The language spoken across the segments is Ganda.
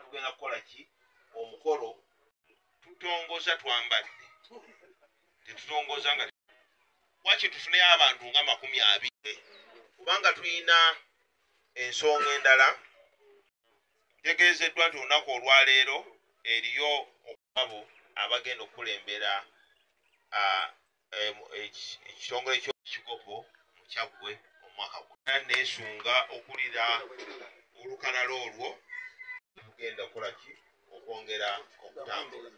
tugenda kukola ki omukolo tutongoza twambadde tetutongoza nga waki tufuneyo abantu nga 20 kubanga tulina ensonga endala tegeezeddwa nti olunaku olwaleero eriyo okubabo abagenda okukulembera ekitongole ky'ekikopo mu Kyaggwe omwaka gwe neesunga okulira olukalala olwo tugenda kukola ki okwongera okutambula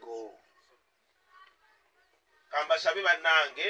kambasabe bannange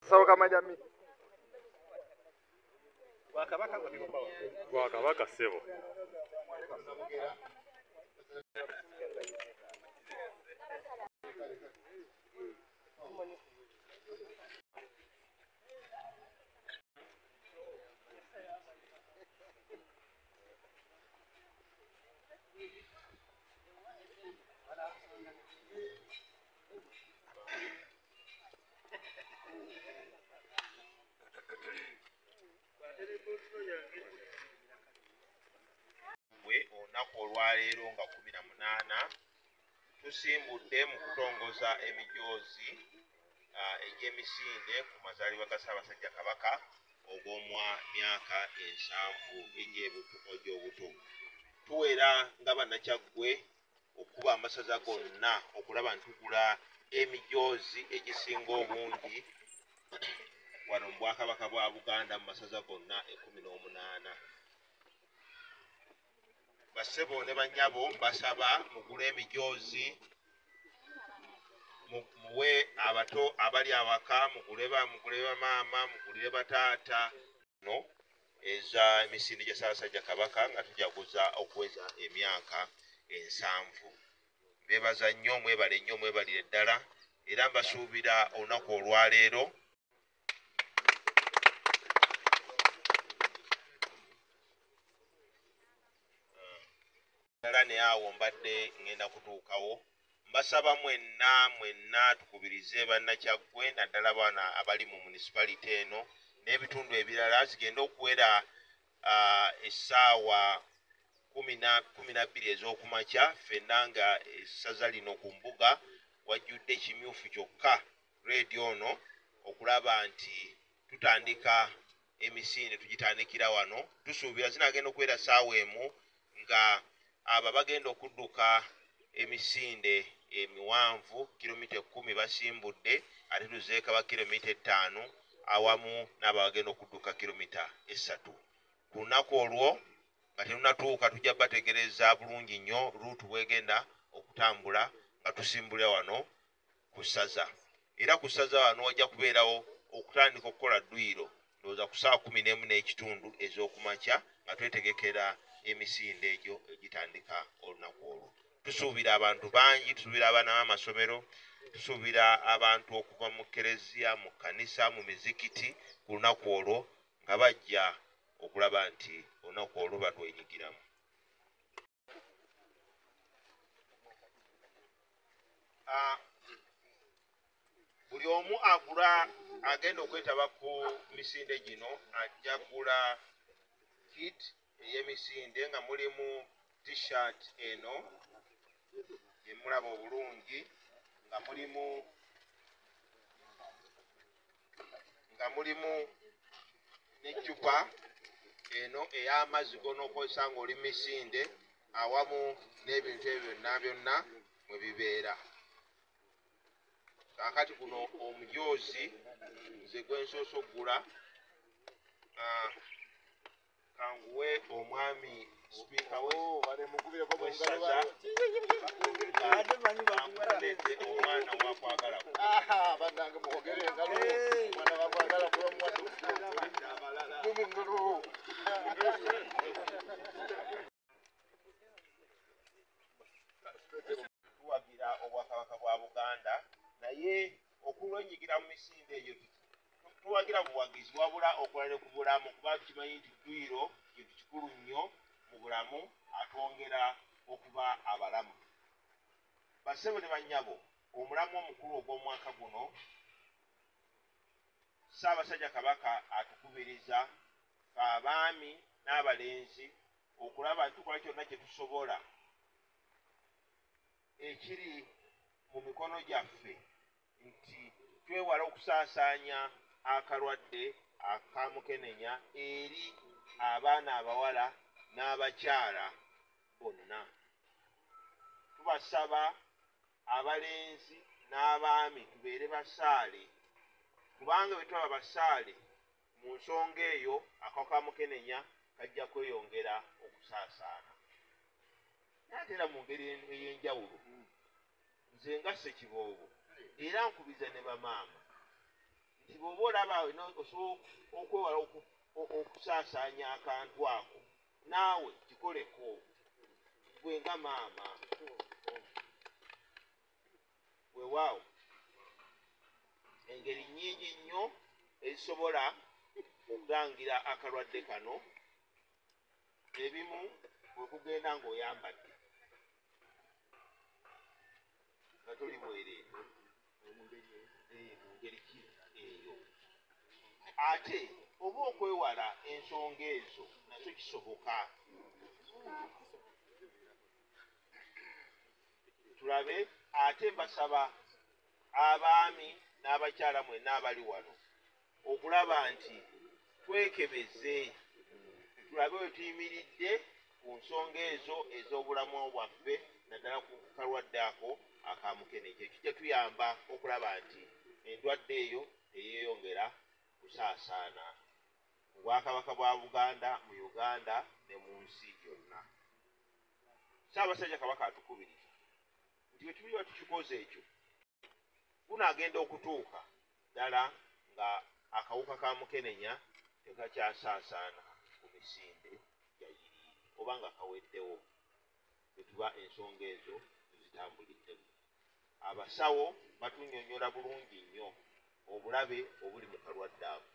Sauka majami. Bwakabaka ssebo. olunaku olwaleero nga 18 tusimbudde mu kutongoza emijoozi egy'emisinde ku mazaalibwa ga Ssaabasajja Kabaka ogw'omwaka 7 egy'obuto. Tuwera nga bannakyaggwe okuba amasaza gonna okulaba ntugula emijoozi egisinga obungi wano mu Bwakabaka bwa Buganda mu masaza gonna 18. Bassebo ne bannyabo basaba mugule emijoozi muwe abato abali awaka mugule bamaama mugulire bataata no eza emisinde gya Ssaabasajja Kabaka nga tujaguza okuweza emyaka 7. Beebaza nnyo mwebale nnyo mwebalire ddala era mbasuubira olunaku olwaleero naye awo mbadde ngenda kutuukawo. Mbasaba mwenna tukubirize bannakyaggwe naddala baana abali mu municipality eno n'ebitundu ebirala zigenda okuwera essaawa 12 ez'okumakya ffenna nga essaza lino ku mbuga wajjudde ekimyufu kyokka reediyo ono okulaba nti tutandika emisinde tugitandikira wano. Tusuubira zinagenda okuwera ssaawa emu nga abo bagenda okudduka emisinde emiwanvu kilomita 10 basimbudde ate tuzeeka ba kilomita 5 awamu n'abo bagenda okudduka kilomita 3. Ku lunaku olwo nga tenunatuuka tujja bategereza bulungi nnyo ruutu bwegenda okutambula nga tusimbulira wano ku ssaza. Era ku ssaza wano wajja kubeerawo okutandika okukola dduyiro ndowooza ku ssaawa 11:30 ez'okumakya nga twetegekera emisinde egyo egitandika olunaku olwo. Tusuubira abantu bangi, tusuubira abaana b'amasomero, tusuubira abantu okuva mu kereziya, mu kkanisa, mu mizikiti ku lunaku olwo nga bajja okulaba nti olunaku olwo batwenyigiramu. Buli omu agenda okwetaba ku misinde gino ajja kugula kit ey'emisinde nga mulimu t-shirt eno emulaba obulungi nga nga mulimu n'eccupa eno ey'amazzi g'onookozesa ng'oli misinde awamu n'ebintu ebyo byonna byonna mwe bibeera. Kaakati guno omujoozi nze gwensoose oggula kanguwe omwami sipiika wessaza amuleete omwana wakwagala tuwagira obwakabaka bwa Buganda naye okulwenyigira mu misinde egyo tuwagira buwagizi wabula okulale ku bulamu kuba tukimanyi nti dduyiro kintu kikulu nnyo mu bulamu atwongera okuba abalamu. Bassebo ne bannyabo, omulamu omukulu ogw'omwaka guno Ssaabasajja Kabaka atukubiriza abaami n'abalenzi okulaba nti tukola kyonna kye tusobola ekiri mu mikono gyaffe nti twewala okusaasaanya akalwadde akamukenenya eri abaana abawala n'abakyala bonna. Tubasaba abalenzi n'abaami tubeere basaale kubanga bwe tuba basaale mu nsonga eyo akawuka ka mukenenya kajja kweyongera okusaasaana. Ate era mu ngeri ey'enjawulo nze nga Ssekiboobo era nkubiza ne bamaama nti bw'oba olaba osobola okwewala okusaasaanya akantu ako naawe kikoleko gwe nga maama. Weewaawo engeri nnyingi nnyo ezisobola okutangira akalwadde kano. Ebimu bwe kugenda ng'oyambadde nga toli bwereere mu ngeri ki eyo. Ate oba okwewala ensonga ezo nakyo kisoboka. Tulabe ate mbasaba abaami n'abakyala mwenna abali wano okulaba nti twekebeze tulabe we tuyimiridde ku nsonga ezo ez'obulamu bwaffe naddala ku kalwadde ako akamukenenya. Kijja tuyamba okulaba nti endwadde eyo teyeeyongera kusaasaana mu Bwakabaka bwa Buganda, mu Uganda ne mu nsi yonna. Ssaabasajja Kabaka atukubiriza nti bwe tuliba tukikoze ekyo gunaagenda okutuuka ddala nga akawuka ka mukenenya tekakyasaasaana ku misinde gyayiri oba nga kaweddewo bwe tuba ensonga ezo zitambuliddemu. Abasawo batunnyonnyola bulungi nnyo obulabe obuli mu kalwadde ako.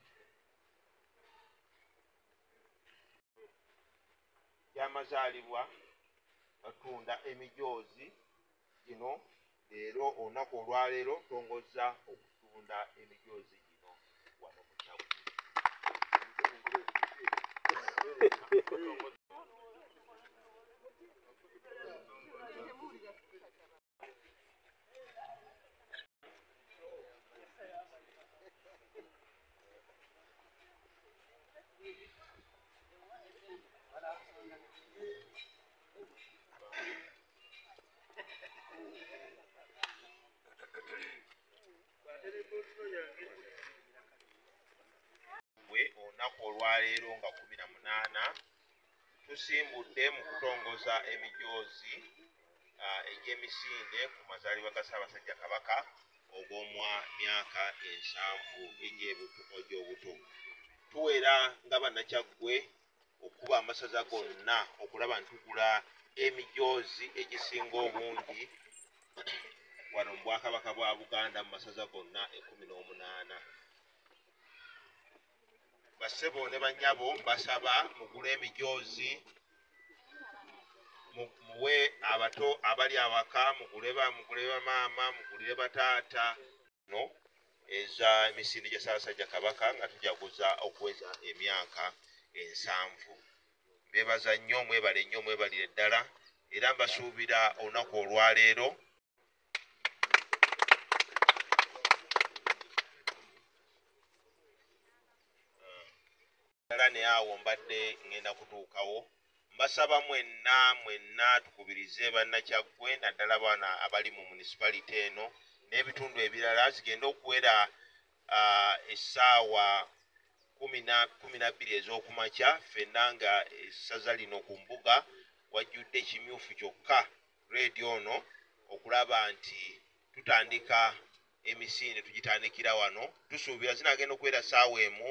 Gy'amazaalibwa batunda emijoozi gino leero olunaku olwaleero tongozza okutunda emijoozi gino wano mu Kyaggwe. Olunaku olwaleero nga 18 tusimbudde mu kutongoza emijoozi egy'emisinde ku mazaalibwa ga Ssaabasajja Kabaka ogw'omwaka 7 egy'obuto. Tuwera nga Bannakyaggwe okuba amasaza gonna okulaba nti tugula emijoozi egisinga obungi wano mu Bwakabaka bwa Buganda mu masaza gonna 18. Bassebo ne bannyabo mbasaba mugule emijoozi muwe abato abali awaka, mugule bamaama, mugulire bataata no eza emisinde gya Ssaabasajja Kabaka nga tujaguza okuweza emyaka 7. Mbebaza nnyo, mwebale nnyo, mwebalire ddala era mbasuubira olunaku olwaleero ebirala naye awo mbadde ngenda kutuukawo. Mbasaba mwenna tukubirize bannakyaggwe naddala bana abali mu municipality eno n'ebitundu ebirala zigenda okuwera essaawa 12 ez'okumakya ffenna nga essaza lino ku mbuga wajjudde kimyufu kyokka radio ono okulaba nti tutandika emisinde tugitandikira wano. Tusuubira zinagenda okuwera ssaawa emu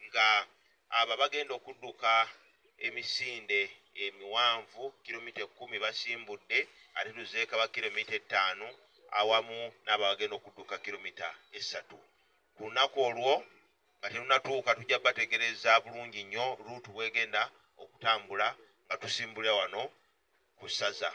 nga abo bagenda okudduka emisinde emiwanvu kilomita 10 basimbudde ate tuzeeka ba kilomita 5 awamu n'abo bagenda okudduka kilomita 3. Ku lunaku olwo nga tenunatuuka tujja bategereza bulungi nnyo ruutu bwegenda okutambula nga tusimbulira wano ku ssaza.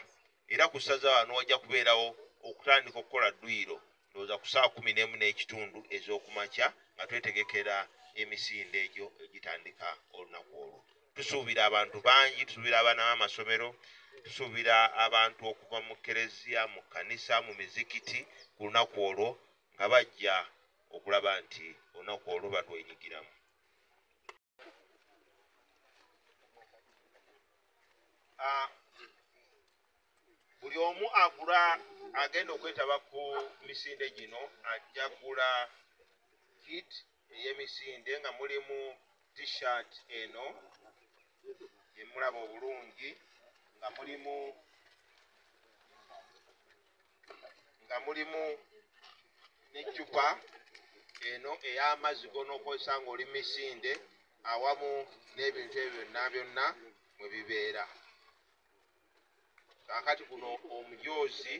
Era ku ssaza wano wajja kubeerawo okutandika okukola dduyiro ndowooza ku ssaawa 11:15 ez'okumakya nga twetegekera emisinde egyo egitandika olunaku olwo. Tusuubira abantu bangi, tusuubira abaana b'amasomero, tusuubira abantu okuva mu kereziya, mu kkanisa, mu mizikiti ku lunaku olwo nga bajja okulaba nti olunaku olwo batwenyigiramu. Buli omu agenda okwetaba ku misinde gino ajja kugula kit ey'emisinde nga mulimu t-shirt eno emulaba obulungi, nga mulimu n'eccupa eno ey'amazzi g'onookozesa ng'oli misinde awamu n'ebintu ebyo byonna mwe bibeera. Kaakati guno omujoozi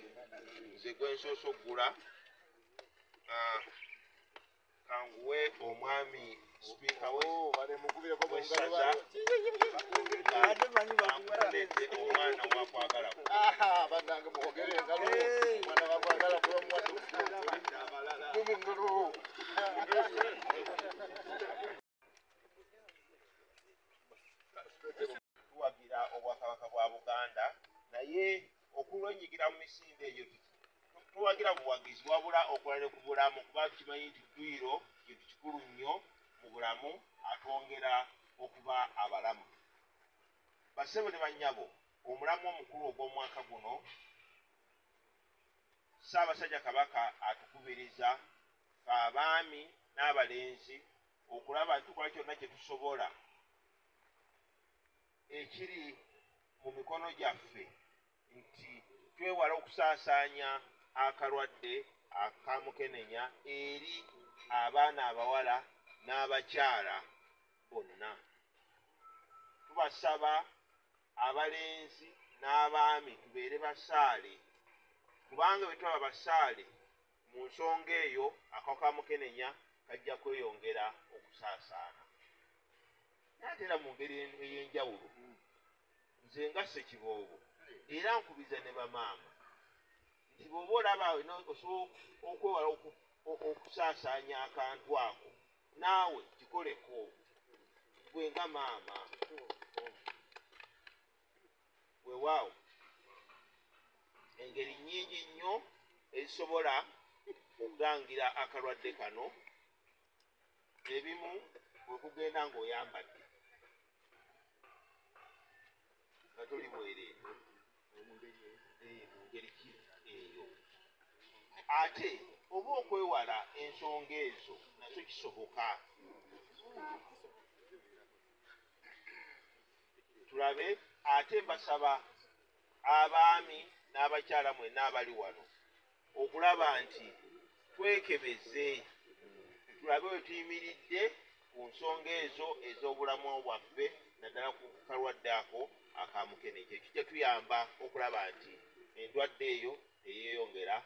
nze gwensoose okugula kanguwe omwami sipiika wessaza amuleete omwana wakwagala tuwagira obwakabaka bwa Buganda naye okulwenyigira mu misinde egyo tuwagira buwagizi wabula okulale ku bulamu kuba tukimanyi nti dduyiro kintu kikulu nnyo mu bulamu atwongera okuba abalamu. Bassebo ne bannyabo, omulamu omukulu ogw'omwaka guno Ssaabasajja Kabaka atukubiriza abaami n'abalenzi okulaba nti tukola kyonna kye tusobola ekiri mu mikono gyaffe nti twewala okusaasaanya akalwadde akamukenenya eri abaana abawala n'abakyala bonna. Tubasaba abalenzi n'abaami tubeere basaale, kubanga bwe tuba basaale mu nsonga eyo akawuka ka mukenenya kajja kweyongera okusaasaana. Ate era mu ngeri ey'enjawulo nze nga Ssekiboobo era nkubiza ne bamaama nti bw'oba olaba osobola okwewala okusaasaanya akantu ako naawe kikoleko gwe nga maama. Weewaawo engeri nnyingi nnyo ezisobola okutangira akalwadde kano. Ebimu bwe kugenda ng'oyambadde nga toli bwereere mu ngeri ki eyo. Ate oba okwewala ensonga ezo nakyo kisoboka. Tulabe ate mbasaba abaami n'abakyala mwenna abali wano okulaba nti twekebeze, tulabe we tuyimiridde ku nsonga ezo ez'obulamu bwaffe naddala ku kalwadde ako akamukenenya. Kijja tuyamba okulaba nti endwadde eyo teyeeyongera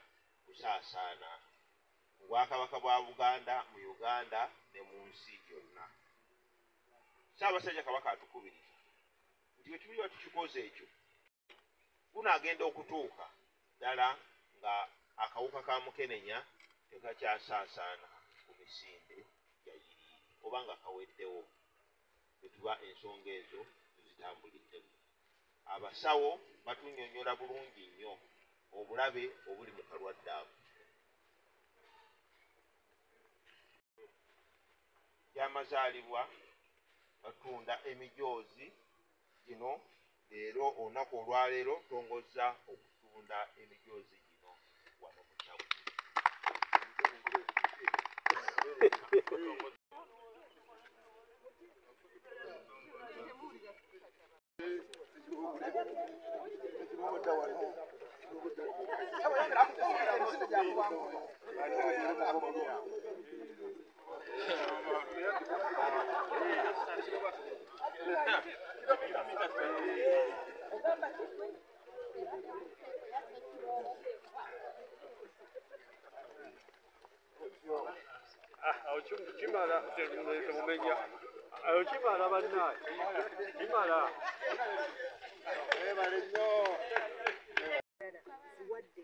kusaasaana mu Bwakabaka bwa Buganda, mu Uganda ne mu nsi yonna. Ssaabasajja Kabaka atukubiriza nti bwe tuliba tukikoze ekyo gunaagenda okutuuka ddala nga akawuka ka mukenenya tekakyasaasaana ku misinde gyayiri oba nga kaweddewo bwe tuba ensonga ezo zitambuliddemu. Abasawo batunnyonnyola bulungi nnyo obulabe obuli mu kalwadde ako. Gy'amazaalibwa batunda emijoozi gino leero olunaku olwaleero tongozza okutunda emijoozi gino wano mu Kyaggwe. Kimala temumenya ayo kimala bannaye kimala ebale nnyo siwadde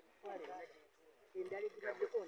endala ezibaddeko